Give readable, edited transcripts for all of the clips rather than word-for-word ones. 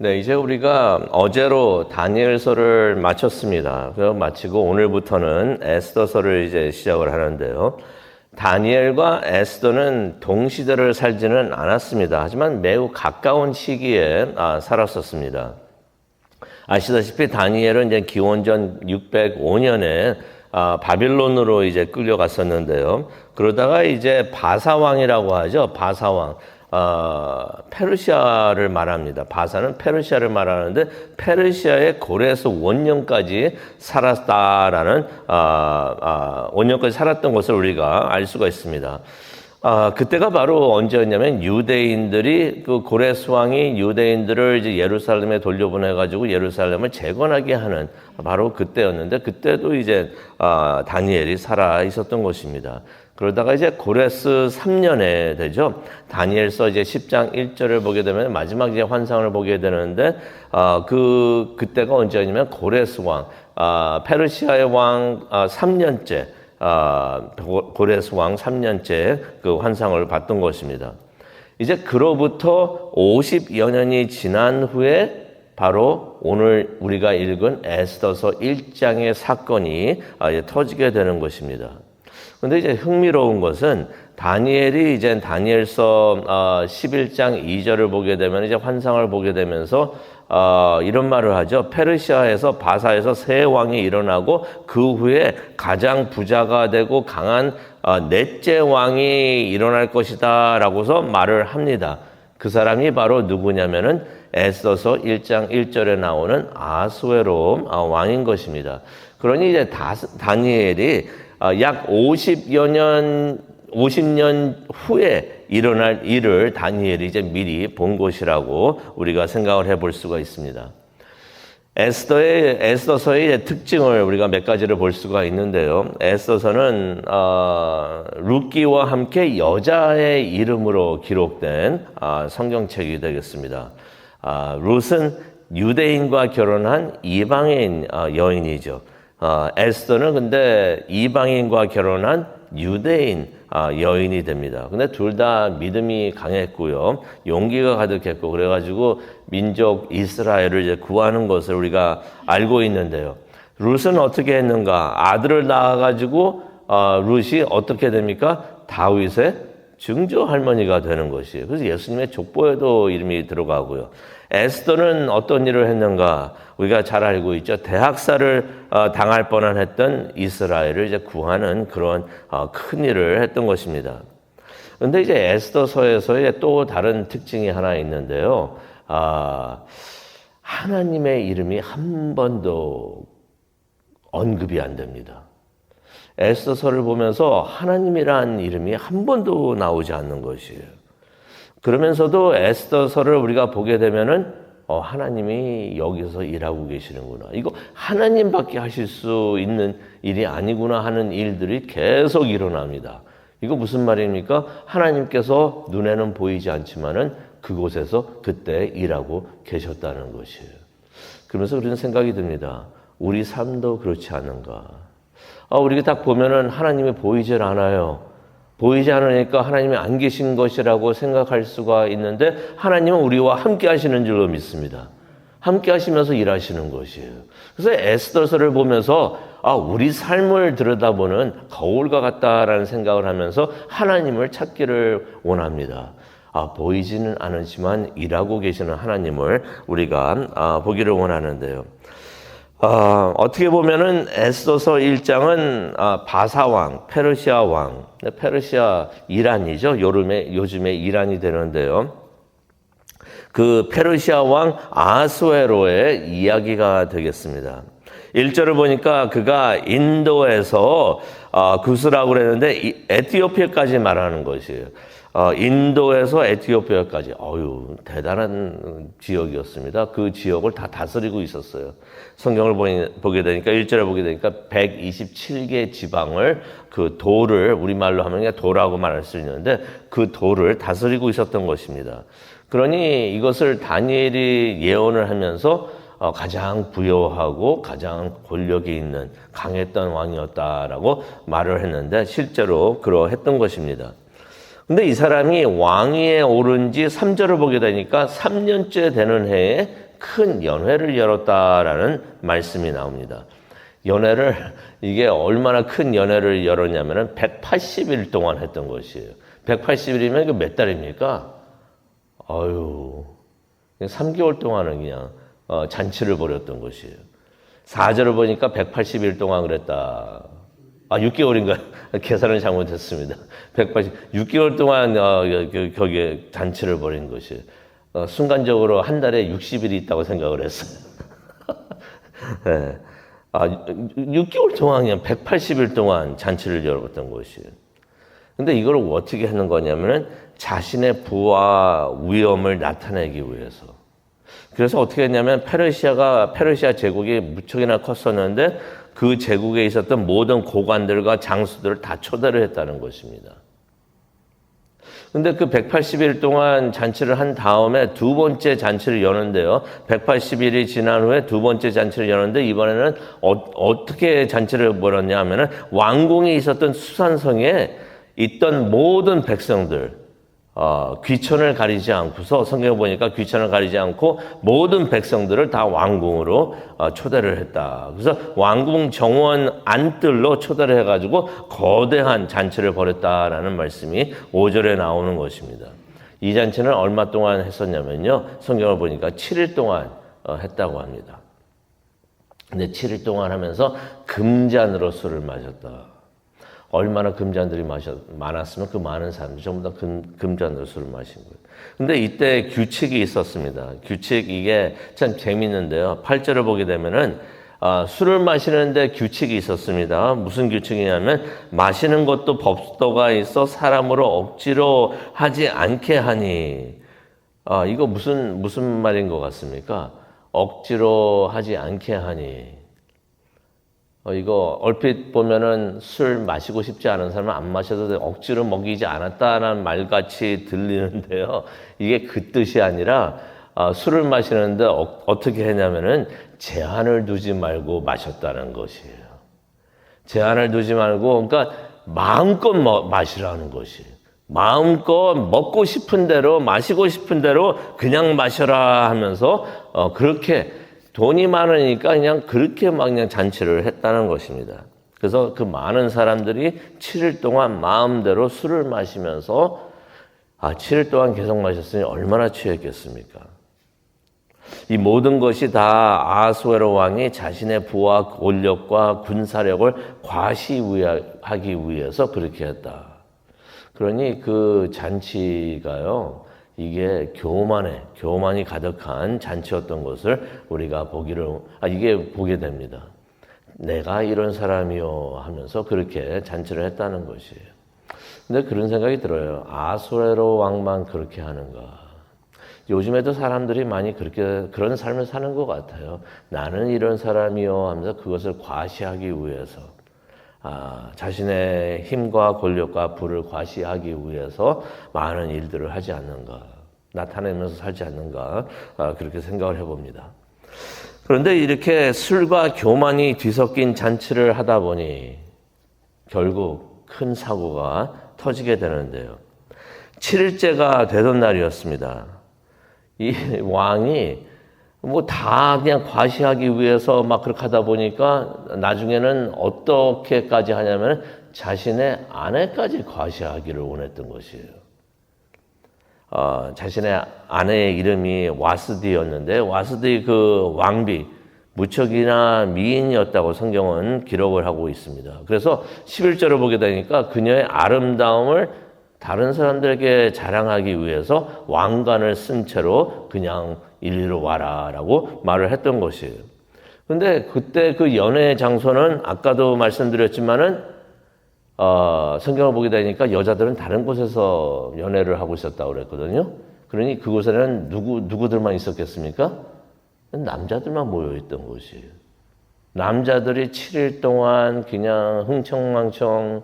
네, 이제 우리가 어제로 다니엘서를 마쳤습니다. 그래서 마치고 오늘부터는 에스더서를 이제 시작을 하는데요. 다니엘과 에스더는 동시대를 살지는 않았습니다. 하지만 매우 가까운 시기에 살았었습니다. 아시다시피 다니엘은 이제 기원전 605년에 바빌론으로 이제 끌려갔었는데요. 그러다가 이제 바사왕이라고 하죠. 바사왕. 페르시아를 말합니다. 바사는 페르시아를 말하는데 페르시아의 고레스 원년까지 살았다라는 원년까지 살았던 것을 우리가 알 수가 있습니다. 그때가 바로 언제였냐면 유대인들이 그 고레스 왕이 유대인들을 이제 예루살렘에 돌려보내가지고 예루살렘을 재건하게 하는 바로 그때였는데 그때도 이제 다니엘이 살아 있었던 것입니다. 그러다가 이제 고레스 3년에 되죠. 다니엘서 이제 10장 1절을 보게 되면 마지막 이제 환상을 보게 되는데 그때가 언제였냐면 고레스 왕 페르시아의 왕 3년째 고레스 왕 3년째 그 환상을 봤던 것입니다. 이제 그로부터 50여 년이 지난 후에 바로 오늘 우리가 읽은 에스더서 1장의 사건이 터지게 되는 것입니다. 근데 이제 흥미로운 것은 다니엘이 이제 다니엘서 11장 2절을 보게 되면 이제 환상을 보게 되면서 이런 말을 하죠. 페르시아에서 바사에서 새 왕이 일어나고 그 후에 가장 부자가 되고 강한 넷째 왕이 일어날 것이다 라고서 말을 합니다. 그 사람이 바로 누구냐면은 에스더서 1장 1절에 나오는 아수에로 왕인 것입니다. 그러니 이제 다니엘이 약 50년 후에 일어날 일을 다니엘이 이제 미리 본 것이라고 우리가 생각을 해볼 수가 있습니다. 에스더서의 특징을 우리가 몇 가지를 볼 수가 있는데요. 에스더서는 룻기와 함께 여자의 이름으로 기록된 성경책이 되겠습니다. 룻은 유대인과 결혼한 이방인 여인이죠. 에스더는 근데 이방인과 결혼한 유대인 여인이 됩니다. 근데 둘 다 믿음이 강했고요. 용기가 가득했고 그래가지고 민족 이스라엘을 이제 구하는 것을 우리가 알고 있는데요. 룻은 어떻게 했는가? 아들을 낳아가지고 룻이 어떻게 됩니까? 다윗의 증조 할머니가 되는 것이에요. 그래서 예수님의 족보에도 이름이 들어가고요. 에스더는 어떤 일을 했는가? 우리가 잘 알고 있죠. 대학살을 당할 뻔했던 이스라엘을 이제 구하는 그런 큰 일을 했던 것입니다. 그런데 이제 에스더서에서의 또 다른 특징이 하나 있는데요. 하나님의 이름이 한 번도 언급이 안 됩니다. 에스더서를 보면서 하나님이란 이름이 한 번도 나오지 않는 것이에요. 그러면서도 에스더서를 우리가 보게 되면은 하나님이 여기서 일하고 계시는구나. 이거 하나님밖에 하실 수 있는 일이 아니구나 하는 일들이 계속 일어납니다. 이거 무슨 말입니까? 하나님께서 눈에는 보이지 않지만은 그곳에서 그때 일하고 계셨다는 것이에요. 그러면서 우리는 생각이 듭니다. 우리 삶도 그렇지 않은가? 우리가 딱 보면은 하나님이 보이질 않아요. 보이지 않으니까 하나님이 안 계신 것이라고 생각할 수가 있는데 하나님은 우리와 함께 하시는 줄로 믿습니다. 함께 하시면서 일하시는 것이에요. 그래서 에스더서를 보면서 우리 삶을 들여다보는 거울과 같다라는 생각을 하면서 하나님을 찾기를 원합니다. 보이지는 않지만 일하고 계시는 하나님을 우리가 보기를 원하는데요. 어떻게 보면은 에스더서 1장은 바사왕, 페르시아 왕, 페르시아 이란이죠. 요즘에 이란이 되는데요. 그 페르시아 왕 아수에로의 이야기가 되겠습니다. 1절을 보니까 그가 인도에서 구스라고 그랬는데 에티오피아까지 말하는 것이에요. 인도에서 에티오피아까지 대단한 지역이었습니다. 그 지역을 다 다스리고 있었어요. 성경을 보게 되니까 1절에 보게 되니까 127개 지방을 그 도를 우리말로 하면 도라고 말할 수 있는데 그 도를 다스리고 있었던 것입니다. 그러니 이것을 다니엘이 예언을 하면서 가장 부여하고 가장 권력이 있는 강했던 왕이었다라고 말을 했는데 실제로 그러했던 것입니다. 근데 이 사람이 왕위에 오른 지 3절을 보게 되니까 3년째 되는 해에 큰 연회를 열었다라는 말씀이 나옵니다. 연회를, 이게 얼마나 큰 연회를 열었냐면은 180일 동안 했던 것이에요. 180일이면 그 몇 달입니까? 아유, 3개월 동안은 그냥 잔치를 벌였던 것이에요. 4절을 보니까 180일 동안 그랬다. 6개월인가? 계산을 잘못했습니다. 6개월 동안 거기에 잔치를 벌인 것이에요. 순간적으로 한 달에 60일이 있다고 생각을 했어요. 네. 6개월 동안 그냥 180일 동안 잔치를 열었던 것이에요. 근데 이걸 어떻게 하는 거냐면은 자신의 부와 위엄을 나타내기 위해서. 그래서 어떻게 했냐면 페르시아 제국이 무척이나 컸었는데 그 제국에 있었던 모든 고관들과 장수들을 다 초대를 했다는 것입니다. 근데 그 180일 동안 잔치를 한 다음에 두 번째 잔치를 여는데요. 180일이 지난 후에 두 번째 잔치를 여는데 이번에는 어떻게 잔치를 벌였냐 하면은 왕궁에 있었던 수산성에 있던 모든 백성들, 귀천을 가리지 않고서 성경에 보니까 귀천을 가리지 않고 모든 백성들을 다 왕궁으로 초대를 했다. 그래서 왕궁 정원 안뜰로 초대를 해가지고 거대한 잔치를 벌였다라는 말씀이 5절에 나오는 것입니다. 이 잔치는 얼마 동안 했었냐면요. 성경을 보니까 7일 동안 했다고 합니다. 근데 7일 동안 하면서 금잔으로 술을 마셨다. 얼마나 금잔들이 많았으면 그 많은 사람들이 전부 다 금잔으로 술을 마신 거예요. 근데 이때 규칙이 있었습니다. 이게 참 재밌는데요. 8절을 보게 되면은, 술을 마시는데 규칙이 있었습니다. 무슨 규칙이냐면, 마시는 것도 법도가 있어 사람으로 억지로 하지 않게 하니. 이거 무슨 말인 것 같습니까? 억지로 하지 않게 하니. 이거 얼핏 보면은 술 마시고 싶지 않은 사람은 안 마셔도 억지로 먹이지 않았다는 말같이 들리는데요. 이게 그 뜻이 아니라 술을 마시는데 어떻게 했냐면은 제한을 두지 말고 마셨다는 것이에요. 제한을 두지 말고 그러니까 마음껏 마시라는 것이에요. 마음껏 먹고 싶은 대로 마시고 싶은 대로 그냥 마셔라 하면서 그렇게 돈이 많으니까 그냥 그렇게 막 그냥 잔치를 했다는 것입니다. 그래서 그 많은 사람들이 7일 동안 마음대로 술을 마시면서 7일 동안 계속 마셨으니 얼마나 취했겠습니까? 이 모든 것이 다 아하수에로 왕이 자신의 부와 권력과 군사력을 과시하기 위해서 그렇게 했다. 그러니 그 잔치가요. 이게 교만이 가득한 잔치였던 것을 우리가 이게 보게 됩니다. 내가 이런 사람이요 하면서 그렇게 잔치를 했다는 것이에요. 근데 그런 생각이 들어요. 아수에로 왕만 그렇게 하는가? 요즘에도 사람들이 많이 그런 삶을 사는 것 같아요. 나는 이런 사람이요 하면서 그것을 과시하기 위해서. 자신의 힘과 권력과 부를 과시하기 위해서 많은 일들을 하지 않는가, 나타내면서 살지 않는가, 그렇게 생각을 해봅니다. 그런데 이렇게 술과 교만이 뒤섞인 잔치를 하다 보니 결국 큰 사고가 터지게 되는데요. 7일째가 되던 날이었습니다. 이 왕이 다 그냥 과시하기 위해서 막 그렇게 하다 보니까 나중에는 어떻게까지 하냐면 자신의 아내까지 과시하기를 원했던 것이에요. 자신의 아내의 이름이 와스디였는데 와스디 그 왕비 무척이나 미인이었다고 성경은 기록을 하고 있습니다. 그래서 11절을 보게 되니까 그녀의 아름다움을 다른 사람들에게 자랑하기 위해서 왕관을 쓴 채로 그냥 이리로 와라라고 말을 했던 것이에요. 근데 그때 그 연애 장소는 아까도 말씀드렸지만은 성경을 보게 되니까 여자들은 다른 곳에서 연애를 하고 있었다고 그랬거든요. 그러니 그곳에는 누구들만 있었겠습니까? 남자들만 모여 있던 곳이에요. 남자들이 7일 동안 그냥 흥청망청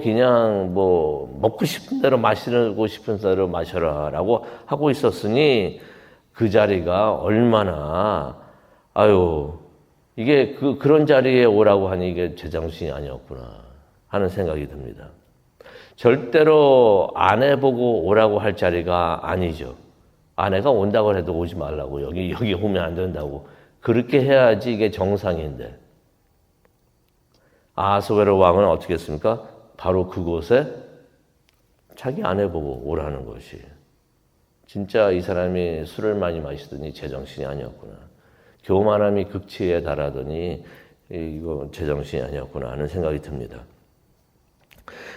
그냥 먹고 싶은 대로 마시고 싶은 대로 마셔라라고 하고 있었으니 그 자리가 얼마나 이게 그런 자리에 오라고 하니 이게 제 정신이 아니었구나 하는 생각이 듭니다. 절대로 아내 보고 오라고 할 자리가 아니죠. 아내가 온다고 해도 오지 말라고. 여기 오면 안 된다고. 그렇게 해야지 이게 정상인데. 아하스웨로 왕은 어떻게 했습니까? 바로 그곳에 자기 아내 보고 오라는 것이. 진짜 이 사람이 술을 많이 마시더니 제정신이 아니었구나. 교만함이 극치에 달하더니 이거 제정신이 아니었구나 하는 생각이 듭니다.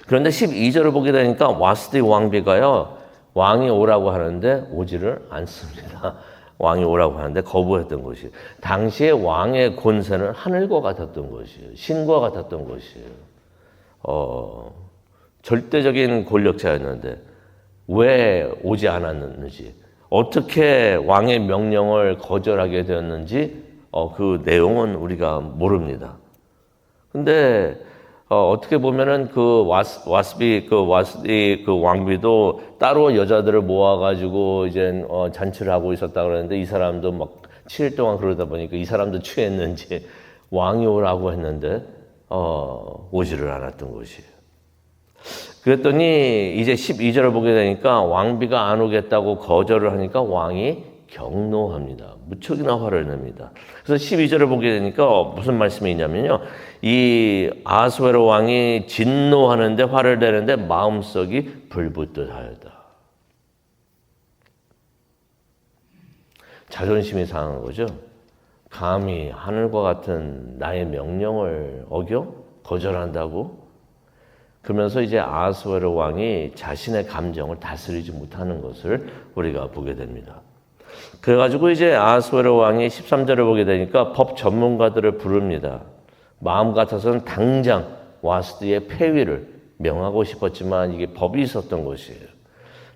그런데 12절을 보게 되니까 와스디 왕비가요, 왕이 오라고 하는데 오지를 않습니다. 왕이 오라고 하는데 거부했던 것이. 당시에 왕의 권세는 하늘과 같았던 것이에요. 신과 같았던 것이에요. 절대적인 권력자였는데 왜 오지 않았는지, 어떻게 왕의 명령을 거절하게 되었는지 그 내용은 우리가 모릅니다. 근데 어떻게 보면은 그 와스디 그 왕비도 따로 여자들을 모아가지고 이제 잔치를 하고 있었다 그러는데 이 사람도 막 7일 동안 그러다 보니까 이 사람도 취했는지 왕이 오라고 했는데 오지를 않았던 것이에요. 그랬더니 이제 12절을 보게 되니까 왕비가 안 오겠다고 거절을 하니까 왕이 경노합니다. 무척이나 화를 냅니다. 그래서 12절을 보게 되니까 무슨 말씀이 있냐면요. 이 아하스웨로 왕이 진노하는데 화를 내는데 마음속이 불붙듯 하였다. 자존심이 상한 거죠. 감히 하늘과 같은 나의 명령을 어겨? 거절한다고? 그러면서 이제 아하스웨로 왕이 자신의 감정을 다스리지 못하는 것을 우리가 보게 됩니다. 그래가지고 이제 아하스웨로 왕이 13절을 보게 되니까 법 전문가들을 부릅니다. 마음 같아서는 당장 와스디의 폐위를 명하고 싶었지만 이게 법이 있었던 것이에요.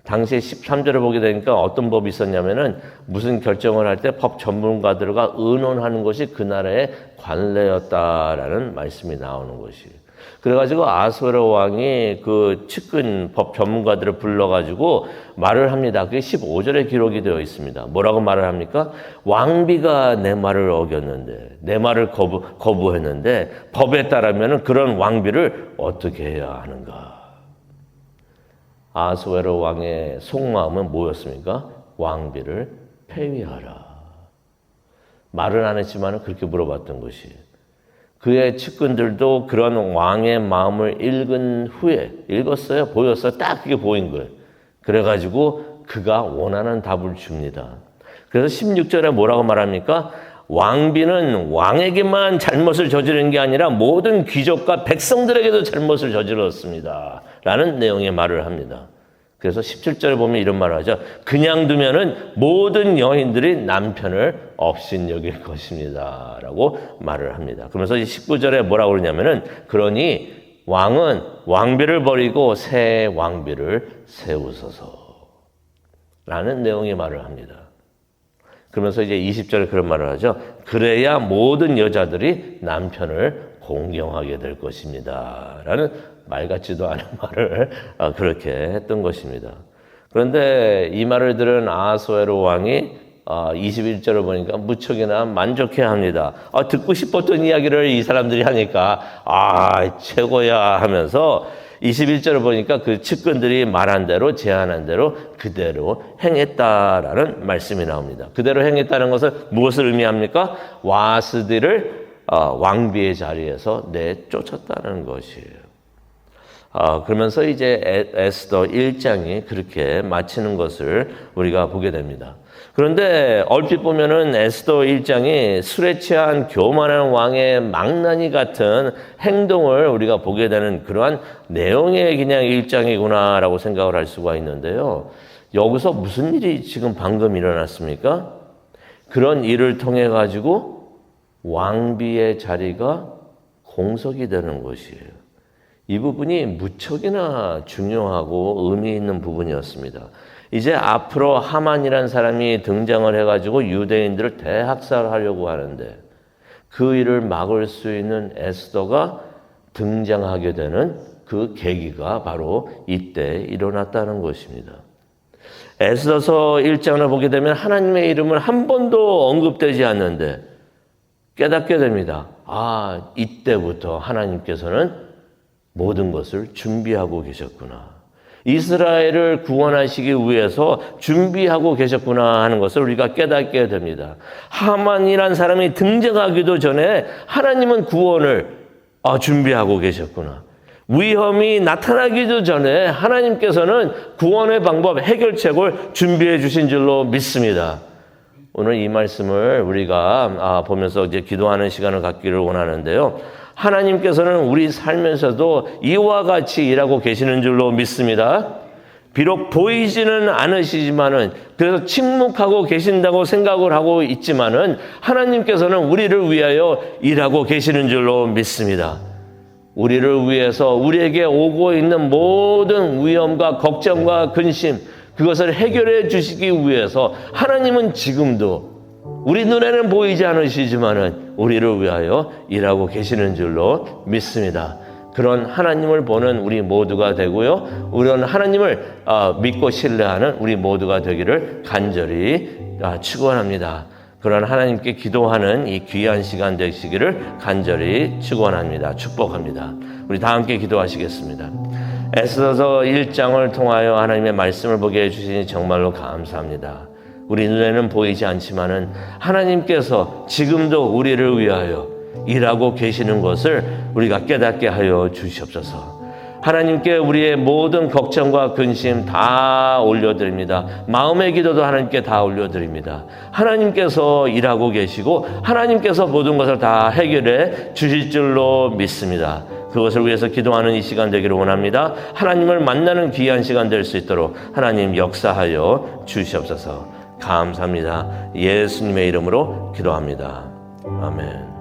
당시에 13절을 보게 되니까 어떤 법이 있었냐면은 무슨 결정을 할 때 법 전문가들과 의논하는 것이 그 나라의 관례였다라는 말씀이 나오는 것이에요. 그래가지고 아하스웨로 왕이 그 측근 법 전문가들을 불러가지고 말을 합니다. 그게 15절에 기록이 되어 있습니다. 뭐라고 말을 합니까? 왕비가 내 말을 어겼는데, 내 말을 거부했는데 법에 따르면 그런 왕비를 어떻게 해야 하는가? 아하스웨로 왕의 속마음은 뭐였습니까? 왕비를 폐위하라. 말은 안 했지만 그렇게 물어봤던 것이에요. 그의 측근들도 그런 왕의 마음을 읽었어요? 보였어요? 딱 그게 보인 거예요. 그래가지고 그가 원하는 답을 줍니다. 그래서 16절에 뭐라고 말합니까? 왕비는 왕에게만 잘못을 저지른 게 아니라 모든 귀족과 백성들에게도 잘못을 저질렀습니다. 라는 내용의 말을 합니다. 그래서 17절에 보면 이런 말을 하죠. 그냥 두면은 모든 여인들이 남편을 업신여길 것입니다. 라고 말을 합니다. 그러면서 19절에 뭐라고 그러냐면은 그러니 왕은 왕비를 버리고 새 왕비를 세우소서. 라는 내용의 말을 합니다. 그러면서 이제 20절에 그런 말을 하죠. 그래야 모든 여자들이 남편을 공경하게 될 것입니다. 라는 말 같지도 않은 말을 그렇게 했던 것입니다. 그런데 이 말을 들은 아하스웨로 왕이 21절을 보니까 무척이나 만족해합니다. 듣고 싶었던 이야기를 이 사람들이 하니까 최고야 하면서 21절을 보니까 그 측근들이 말한 대로 제안한 대로 그대로 행했다라는 말씀이 나옵니다. 그대로 행했다는 것은 무엇을 의미합니까? 와스디를 왕비의 자리에서 내쫓았다는 것이에요. 그러면서 이제 에스더 1장이 그렇게 마치는 것을 우리가 보게 됩니다. 그런데 얼핏 보면은 에스더 1장이 술에 취한 교만한 왕의 망나니 같은 행동을 우리가 보게 되는 그러한 내용의 그냥 1장이구나라고 생각을 할 수가 있는데요. 여기서 무슨 일이 지금 방금 일어났습니까? 그런 일을 통해 가지고 왕비의 자리가 공석이 되는 것이에요. 이 부분이 무척이나 중요하고 의미 있는 부분이었습니다. 이제 앞으로 하만이라는 사람이 등장을 해가지고 유대인들을 대학살하려고 하는데 그 일을 막을 수 있는 에스더가 등장하게 되는 그 계기가 바로 이때 일어났다는 것입니다. 에스더서 1장을 보게 되면 하나님의 이름은 한 번도 언급되지 않는데 깨닫게 됩니다. 이때부터 하나님께서는 모든 것을 준비하고 계셨구나. 이스라엘을 구원하시기 위해서 준비하고 계셨구나 하는 것을 우리가 깨닫게 됩니다. 하만이란 사람이 등장하기도 전에 하나님은 구원을 준비하고 계셨구나. 위험이 나타나기도 전에 하나님께서는 구원의 방법, 해결책을 준비해 주신 줄로 믿습니다. 오늘 이 말씀을 우리가 보면서 이제 기도하는 시간을 갖기를 원하는데요. 하나님께서는 우리 살면서도 이와 같이 일하고 계시는 줄로 믿습니다. 비록 보이지는 않으시지만은, 그래서 침묵하고 계신다고 생각을 하고 있지만은 하나님께서는 우리를 위하여 일하고 계시는 줄로 믿습니다. 우리를 위해서 우리에게 오고 있는 모든 위험과 걱정과 근심, 그것을 해결해 주시기 위해서 하나님은 지금도 우리 눈에는 보이지 않으시지만은 우리를 위하여 일하고 계시는 줄로 믿습니다. 그런 하나님을 보는 우리 모두가 되고요. 우리는 하나님을 믿고 신뢰하는 우리 모두가 되기를 간절히 축원합니다. 그런 하나님께 기도하는 이 귀한 시간 되시기를 간절히 축원합니다. 축복합니다. 우리 다 함께 기도하시겠습니다. 에스더서 1장을 통하여 하나님의 말씀을 보게 해주시니 정말로 감사합니다. 우리 눈에는 보이지 않지만은 하나님께서 지금도 우리를 위하여 일하고 계시는 것을 우리가 깨닫게 하여 주시옵소서. 하나님께 우리의 모든 걱정과 근심 다 올려드립니다. 마음의 기도도 하나님께 다 올려드립니다. 하나님께서 일하고 계시고 하나님께서 모든 것을 다 해결해 주실 줄로 믿습니다. 그것을 위해서 기도하는 이 시간 되기를 원합니다. 하나님을 만나는 귀한 시간 될 수 있도록 하나님 역사하여 주시옵소서. 감사합니다. 예수님의 이름으로 기도합니다. 아멘.